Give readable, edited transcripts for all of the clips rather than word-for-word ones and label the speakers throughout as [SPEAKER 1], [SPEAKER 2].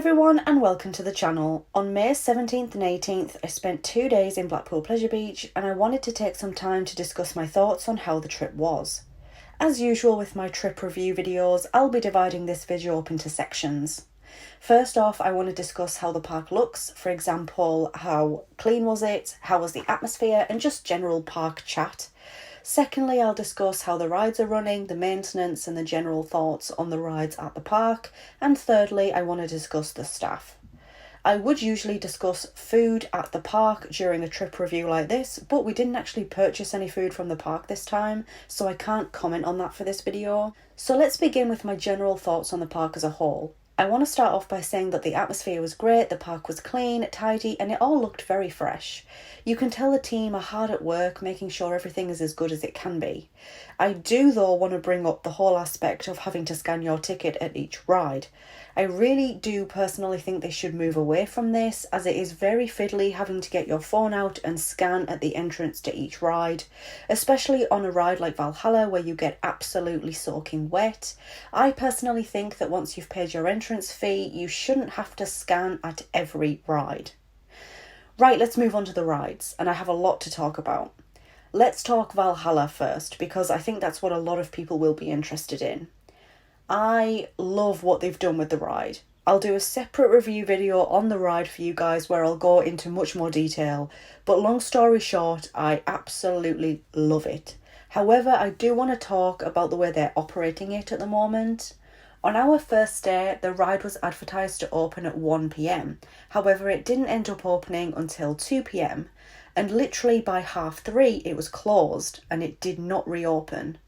[SPEAKER 1] everyone and welcome to the channel. On May 17th and 18th I spent 2 days in Blackpool Pleasure Beach and I wanted to take some time to discuss my thoughts on how the trip was. As usual with my trip review videos, I'll be dividing this video up into sections. First off, I want to discuss how the park looks, for example, how clean was it, how was the atmosphere, and just general park chat. Secondly, I'll discuss how the rides are running, the maintenance and the general thoughts on the rides at the park. And thirdly, I want to discuss the staff. I would usually discuss food at the park during a trip review like this, but we didn't actually purchase any food from the park this time, so I can't comment on that for this video. So let's begin with my general thoughts on the park as a whole. I want to start off by saying that the atmosphere was great, the park was clean, tidy, and it all looked very fresh. You can tell the team are hard at work making sure everything is as good as it can be. I do though want to bring up the whole aspect of having to scan your ticket at each ride. I really do personally think they should move away from this, as it is very fiddly having to get your phone out and scan at the entrance to each ride, especially on a ride like Valhalla where you get absolutely soaking wet. I personally think that once you've paid your entrance fee, you shouldn't have to scan at every ride. Right, let's move on to the rides, and I have a lot to talk about. Let's talk Valhalla first, because I think that's what a lot of people will be interested in. I love what they've done with the ride. I'll do a separate review video on the ride for you guys where I'll go into much more detail, but long story short, I absolutely love it. However, I do want to talk about the way they're operating it at the moment. On our first day, the ride was advertised to open at 1 PM. However, it didn't end up opening until 2 PM. And literally by 3:30 it was closed and it did not reopen.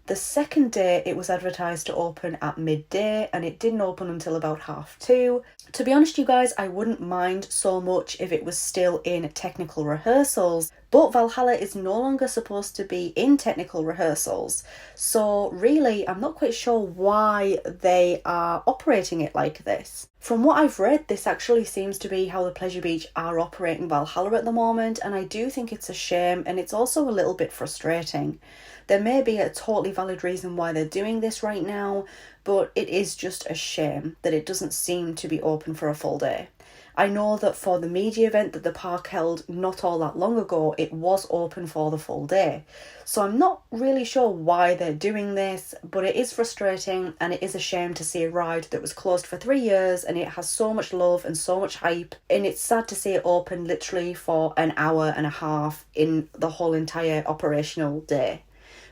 [SPEAKER 1] The second day it was advertised to open at midday and it didn't open until about 2:30. To be honest you guys, I wouldn't mind so much if it was still in technical rehearsals, but Valhalla is no longer supposed to be in technical rehearsals. So really, I'm not quite sure why they are operating it like this. From what I've read, this actually seems to be how the Pleasure Beach are operating Valhalla at the moment, and I do think it's a shame and it's also a little bit frustrating. There may be a totally valid reason why they're doing this right now, but it is just a shame that it doesn't seem to be open for a full day. I know that for the media event that the park held not all that long ago, it was open for the full day. So I'm not really sure why they're doing this, but it is frustrating and it is a shame to see a ride that was closed for 3 years and it has so much love and so much hype, and it's sad to see it open literally for an hour and a half in the whole entire operational day.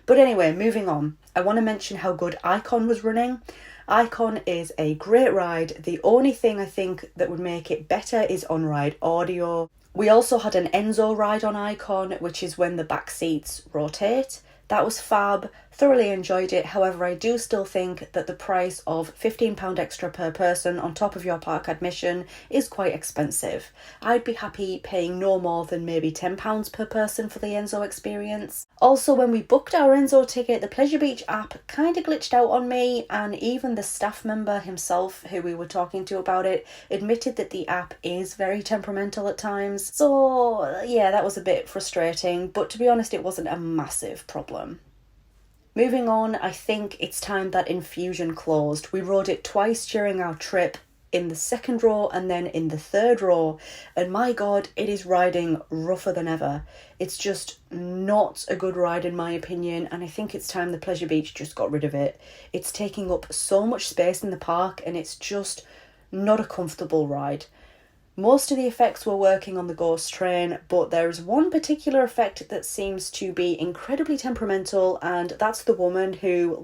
[SPEAKER 1] But anyway, moving on, I want to mention how good Icon was running. Icon is a great ride. The only thing I think that would make it better is on-ride audio. We also had an Enzo ride on Icon, which is when the back seats rotate. That was fab, thoroughly enjoyed it. However, I do still think that the price of £15 extra per person on top of your park admission is quite expensive. I'd be happy paying no more than maybe £10 per person for the Enzo experience. Also, when we booked our Enzo ticket, the Pleasure Beach app kind of glitched out on me, and even the staff member himself who we were talking to about it admitted that the app is very temperamental at times. So yeah, that was a bit frustrating, but to be honest, it wasn't a massive problem. Moving on, I think it's time that Infusion closed. We rode it twice during our trip, in the second row and then in the third row, and my god, it is riding rougher than ever. It's just not a good ride in my opinion, and I think it's time the Pleasure Beach just got rid of it. It's taking up so much space in the park and it's just not a comfortable ride. Most of the effects were working on the ghost train, but there is one particular effect that seems to be incredibly temperamental, and that's the woman who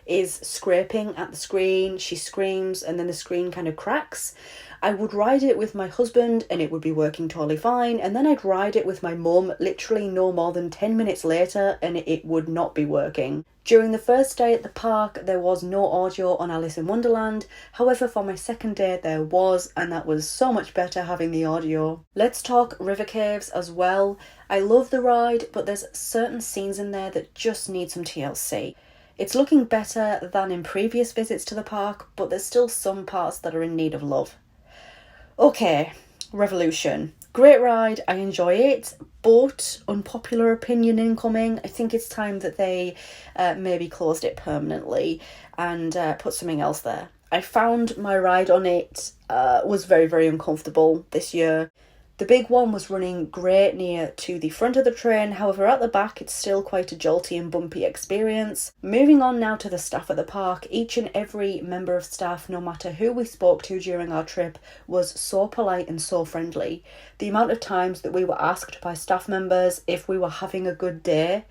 [SPEAKER 1] is scraping at the screen. She screams and then the screen kind of cracks. I would ride it with my husband and it would be working totally fine, and then I'd ride it with my mum literally no more than 10 minutes later and it would not be working. During the first day at the park, there was no audio on Alice in Wonderland. However, for my second day, there was, and that was so much better having the audio. Let's talk River Caves as well. I love the ride, but there's certain scenes in there that just need some TLC. It's looking better than in previous visits to the park, but there's still some parts that are in need of love. Okay, Revolution. Great ride, I enjoy it, but unpopular opinion incoming. I think it's time that they maybe closed it permanently and put something else there. I found my ride on it was very, very uncomfortable this year. The big one was running great near to the front of the train, however at the back it's still quite a jolty and bumpy experience. Moving on now to the staff at the park, each and every member of staff, no matter who we spoke to during our trip, was so polite and so friendly. The amount of times that we were asked by staff members if we were having a good day,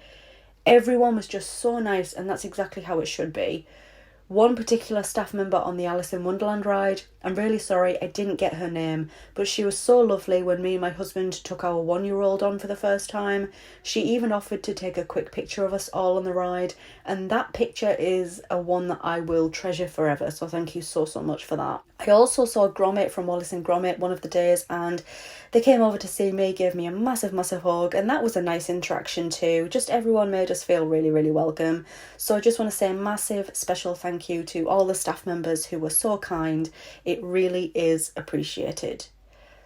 [SPEAKER 1] everyone was just so nice, and that's exactly how it should be. One particular staff member on the Alice in Wonderland ride, I'm really sorry I didn't get her name, but she was so lovely when me and my husband took our 1-year-old on for the first time. She even offered to take a quick picture of us all on the ride, and that picture is a one that I will treasure forever, so thank you so much for that. I also saw Gromit from Wallace and Gromit one of the days, and they came over to see me, gave me a massive hug, and that was a nice interaction too. Just everyone made us feel really, really welcome. So I just want to say a massive special thank you to all the staff members who were so kind. It really is appreciated.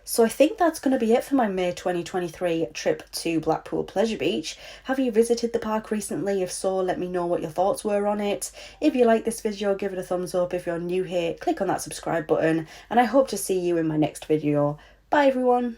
[SPEAKER 1] So I think that's going to be it for my May 2023 trip to Blackpool Pleasure Beach. Have you visited the park recently? If so, let me know what your thoughts were on it. If you like this video, give it a thumbs up. If you're new here, click on that subscribe button, and I hope to see you in my next video. Bye everyone.